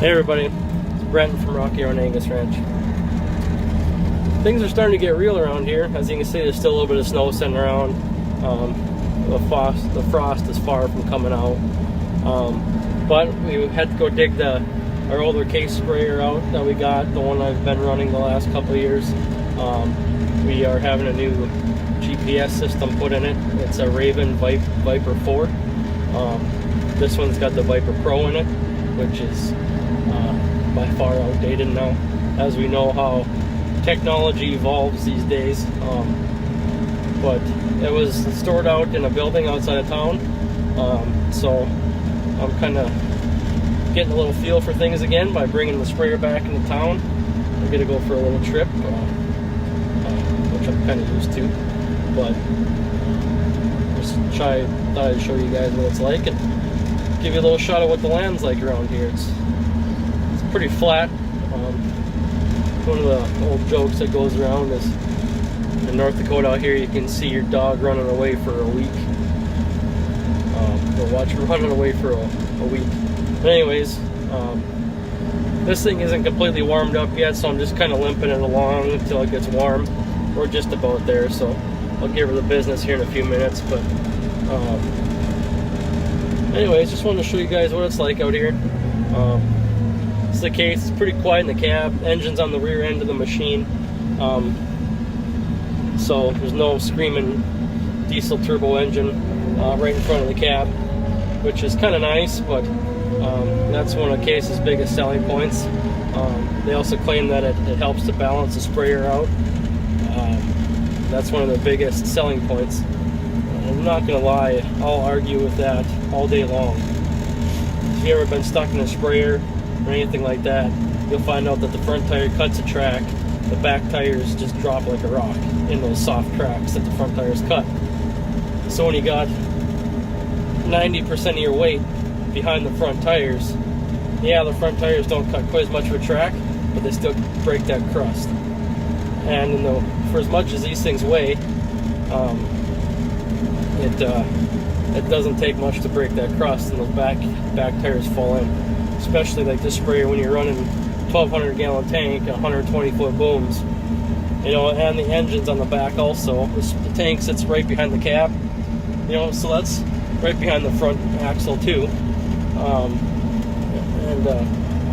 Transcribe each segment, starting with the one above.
Hey everybody, it's Brent from Rocky Horn Angus Ranch. Things are starting to get real around here. As you can see, there's still a little bit of snow sitting around. The frost is far from coming out. But we had to go dig our older case sprayer out that we got, the one I've been running the last couple of years. We are having a new GPS system put in it. It's a Raven Viper 4. This one's got the Viper Pro in it, which is by far outdated now, as we know how technology evolves these days. But it was stored out in a building outside of town, so I'm kind of getting a little feel for things again by bringing the sprayer back into town. I'm gonna go for a little trip, which I'm kind of used to, but thought I'd show you guys what it's like and give you a little shot of what the land's like around here. It's pretty flat. One of the old jokes that goes around is in North Dakota out here, you can see your dog running away for a week. You'll watch him running away for a week. But anyways, this thing isn't completely warmed up yet, so I'm just kind of limping it along until it gets warm. We're just about there, so I'll give her the business here in a few minutes. But anyways, just wanted to show you guys what it's like out here. This is the case. It's pretty quiet in the cab. Engine's on the rear end of the machine, so there's no screaming diesel turbo engine right in front of the cab, which is kind of nice. But that's one of the case's biggest selling points. They also claim that it helps to balance the sprayer out. That's one of the biggest selling points. I'm not gonna lie, I'll argue with that all day long. If you've ever been stuck in a sprayer or anything like that, you'll find out that the front tire cuts a track, the back tires just drop like a rock in those soft tracks that the front tires cut. So when you got 90% of your weight behind the front tires, yeah, the front tires don't cut quite as much of a track, but they still break that crust. And for as much as these things weigh, it doesn't take much to break that crust, and those back tires fall in. Especially like this sprayer when you're running 1,200 gallon tank, 120 foot booms, and the engine's on the back also. The tank sits right behind the cab, so that's right behind the front axle too.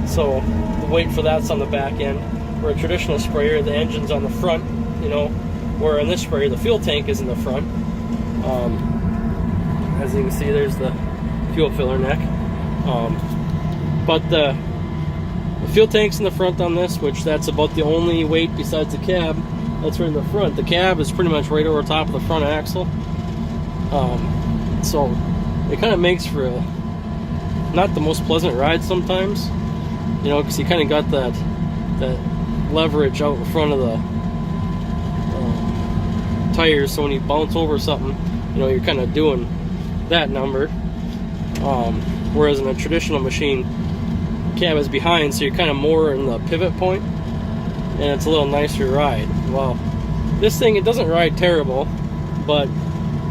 So the weight for that's on the back end. For a traditional sprayer, the engine's on the front, where in this sprayer the fuel tank is in the front. As you can see, there's the fuel filler neck. But the fuel tank's in the front on this, which that's about the only weight besides the cab that's right in the front. The cab is pretty much right over top of the front axle. So it kind of makes for not the most pleasant ride sometimes, because you kind of got that leverage out in front of the tires, so when you bounce over something, you're kind of doing that number. Whereas in a traditional machine, cab is behind, so you're kind of more in the pivot point, and it's a little nicer ride. Well, this thing, it doesn't ride terrible, but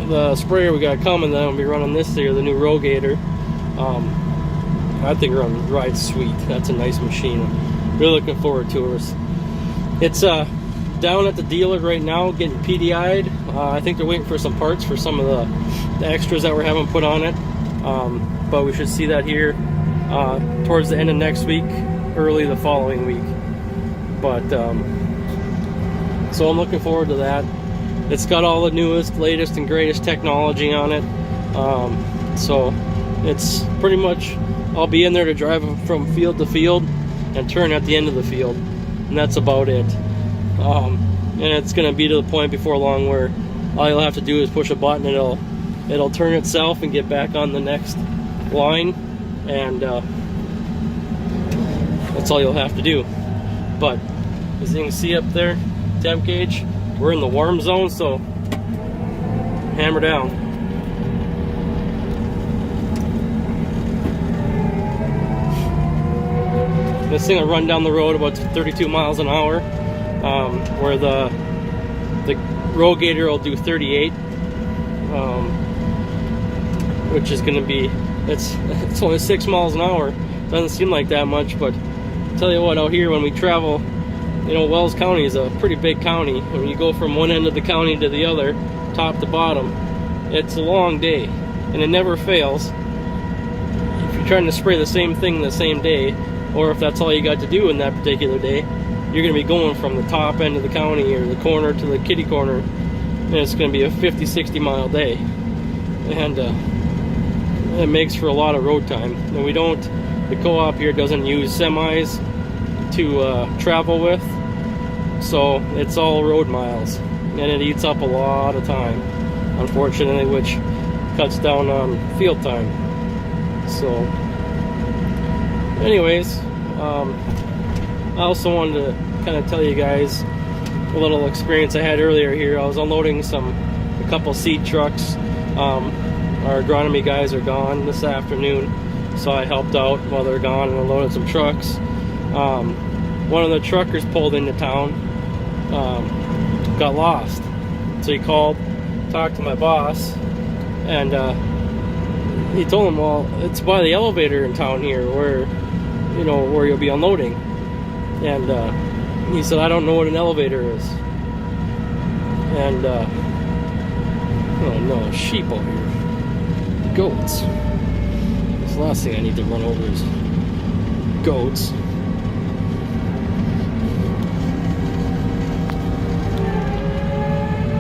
the sprayer we got coming, then we'll be running this here, the new RRAR15. I think it rides sweet. That's a nice machine. I'm really looking forward to it. It's down at the dealer right now getting PDI'd. I think they're waiting for some parts for some of the extras that we're having put on it. But we should see that here towards the end of next week, early the following week. But so I'm looking forward to that. It's got all the newest, latest, and greatest technology on it. So it's pretty much, I'll be in there to drive from field to field and turn at the end of the field, and that's about it. And it's going to be to the point before long where all you'll have to do is push a button and it'll turn itself and get back on the next line, and that's all you'll have to do. But as you can see up there, temp gauge, we're in the warm zone, so hammer down. This thing will run down the road about 32 miles an hour, where the RRAR15 will do 38, which is going to be, it's only 6 miles an hour doesn't seem like that much, but I'll tell you what, out here when we travel, you know, Wells County is a pretty big county. When you go from one end of the county to the other, top to bottom, it's a long day, and it never fails. If you're trying to spray the same thing the same day, or if that's all you got to do in that particular day, you're going to be going from the top end of the county or the corner to the kitty corner, and it's going to be a 50-60 mile day, and it makes for a lot of road time. And the co-op here doesn't use semis to travel with, so it's all road miles, and it eats up a lot of time, unfortunately, which cuts down on field time. So anyways, I also wanted to kind of tell you guys a little experience I had earlier here. I was unloading a couple seed trucks. Our agronomy guys are gone this afternoon, so I helped out while they're gone and unloaded some trucks. One of the truckers pulled into town, got lost, so he called, talked to my boss, and he told him, well, it's by the elevator in town here where you'll be unloading. And he said, I don't know what an elevator is. And oh no, sheep over here, goats. That's the last thing I need to run over is goats.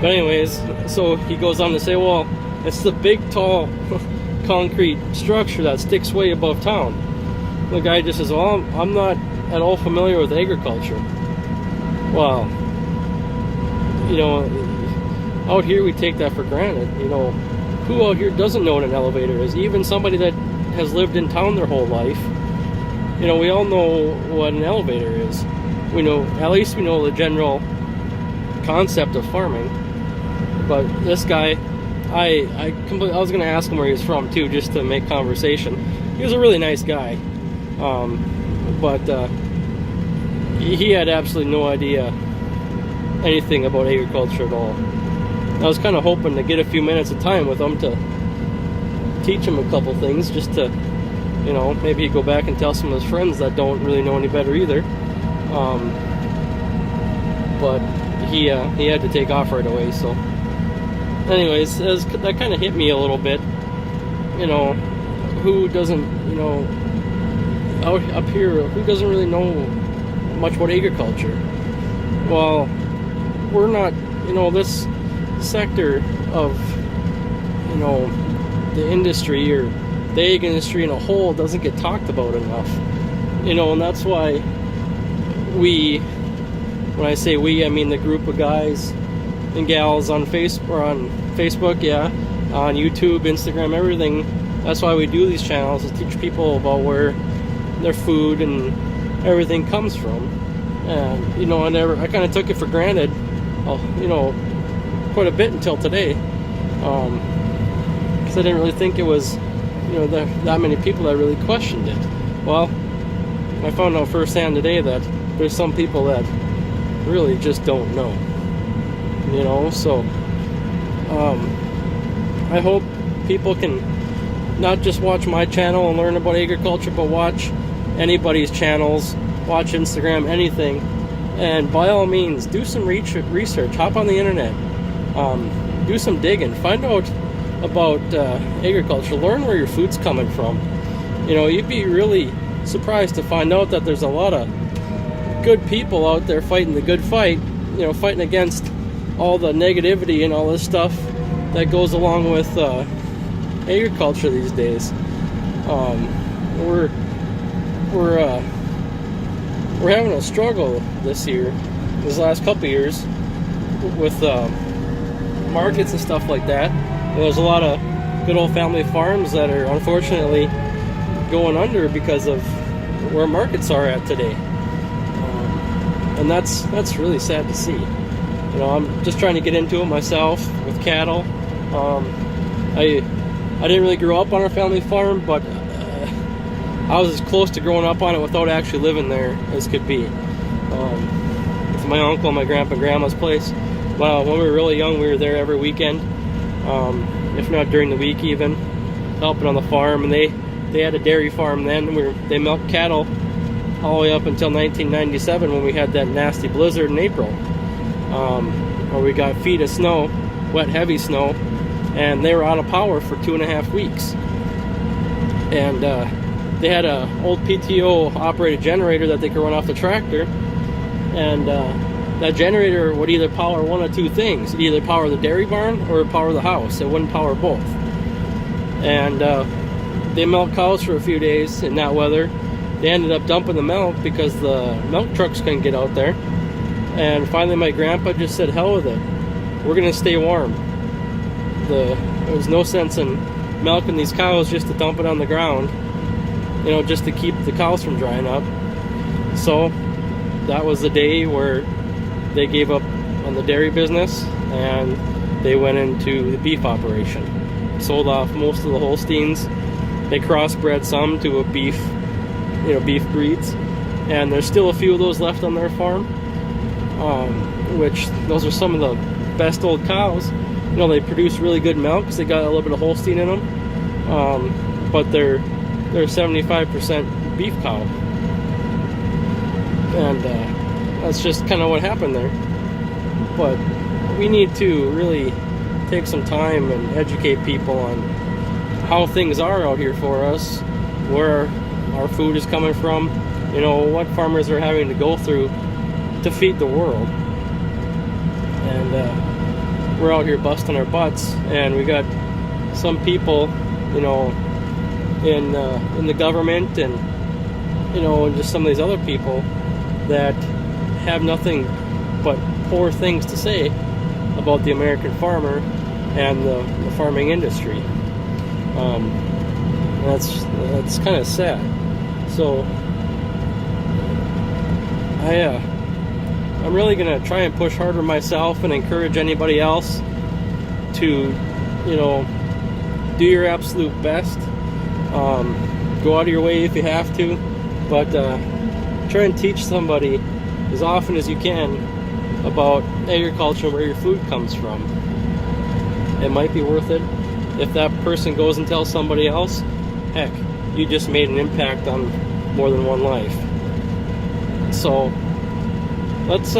But anyways, so he goes on to say, well, it's the big tall concrete structure that sticks way above town. The guy just says, well, I'm not at all familiar with agriculture. Well, out here we take that for granted. Who out here doesn't know what an elevator is? Even somebody that has lived in town their whole life. We all know what an elevator is. At least we know the general concept of farming. But this guy, I was going to ask him where he was from too, just to make conversation. He was a really nice guy, but he had absolutely no idea anything about agriculture at all. I was kind of hoping to get a few minutes of time with him to teach him a couple things, just to, maybe he'd go back and tell some of his friends that don't really know any better either. But he had to take off right away, so anyways, that kind of hit me a little bit. Who doesn't, out up here, who doesn't really know much about agriculture? Well, we're not, this sector of, the industry, or the egg industry in a whole, doesn't get talked about enough. And that's why when I say we, I mean the group of guys and gals on Facebook, yeah, on YouTube, Instagram, everything. That's why we do these channels, to teach people about where their food and everything comes from. And I kind of took it for granted, quite a bit until today, because I didn't really think it was, that many people that really questioned it. Well, I found out firsthand today that there's some people that really just don't know. So I hope people can not just watch my channel and learn about agriculture, but watch anybody's channels, watch Instagram, anything, and by all means do some research, hop on the internet, do some digging, find out about agriculture, learn where your food's coming from. You'd be really surprised to find out that there's a lot of good people out there fighting the good fight, fighting against all the negativity and all this stuff that goes along with agriculture these days. We're having a struggle this last couple years with markets and stuff like that. There's a lot of good old family farms that are unfortunately going under because of where markets are at today, and that's really sad to see. I'm just trying to get into it myself with cattle. I didn't really grow up on our family farm, but I was as close to growing up on it without actually living there as could be. With my uncle and my grandpa and grandma's place. When we were really young, we were there every weekend, if not during the week even, helping on the farm. And they had a dairy farm then. They milked cattle all the way up until 1997 when we had that nasty blizzard in April, where we got feet of snow, wet heavy snow, and they were out of power for 2.5 weeks. And they had an old PTO operated generator that they could run off the tractor, and that generator would either power one of two things. It'd either power the dairy barn or power the house. It wouldn't power both. And they milked cows for a few days in that weather. They ended up dumping the milk because the milk trucks couldn't get out there. And finally my grandpa just said, hell with it. We're going to stay warm. There was no sense in milking these cows just to dump it on the ground, you know, just to keep the cows from drying up. So that was the day where they gave up on the dairy business and they went into the beef operation. Sold off most of the Holsteins. They crossbred some to a beef breeds, and there's still a few of those left on their farm. Which those are some of the best old cows. You know, they produce really good milk because they got a little bit of Holstein in them. But they're 75% beef cow, and that's just kind of what happened there. But we need to really take some time and educate people on how things are out here for us, where our food is coming from, you know, what farmers are having to go through to feed the world. And we're out here busting our butts, and we got some people, you know, in the government, and you know, and just some of these other people that have nothing but poor things to say about the American farmer and the farming industry. That's kind of sad. So I'm really gonna try and push harder myself and encourage anybody else to, you know, do your absolute best. Go out of your way if you have to, but try and teach somebody as often as you can about agriculture and where your food comes from. It might be worth it. If that person goes and tells somebody else, heck, you just made an impact on more than one life. So let's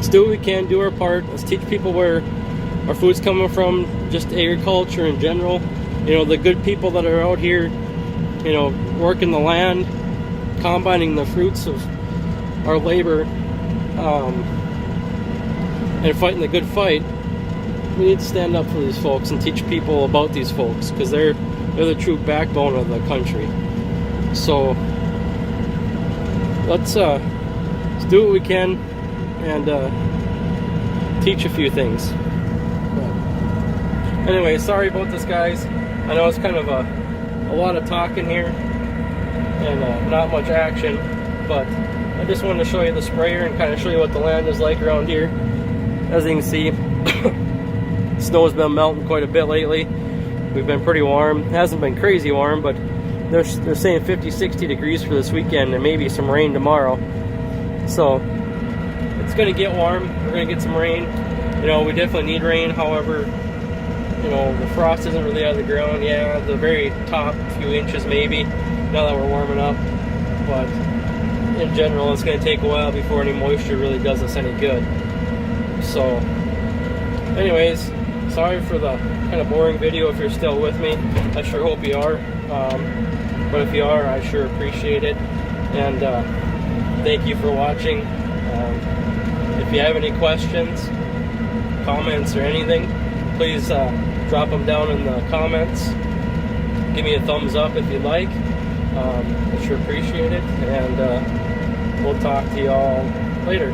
do what we can, do our part. Let's teach people where our food's coming from, just agriculture in general. You know, the good people that are out here, you know, working the land, combining the fruits of our labor, and fighting the good fight. We need to stand up for these folks and teach people about these folks, because they're the true backbone of the country. So let's do what we can and teach a few things. But anyway, sorry about this, guys. I know it's kind of a lot of talking here and not much action, but I just wanted to show you the sprayer and kind of show you what the land is like around here. As you can see, snow's been melting quite a bit lately. We've been pretty warm. It hasn't been crazy warm, but they're saying 50-60 degrees for this weekend and maybe some rain tomorrow. So it's gonna get warm. We're gonna get some rain. You know, we definitely need rain. However, you know, the frost isn't really out of the ground. Yeah, the very top few inches maybe, now that we're warming up. But in general, it's gonna take a while before any moisture really does us any good. So anyways, sorry for the kind of boring video if you're still with me. I sure hope you are. But if you are, I sure appreciate it. And thank you for watching. If you have any questions, comments, or anything, please drop them down in the comments. Give me a thumbs up if you'd like. I sure appreciate it. And we'll talk to you all later.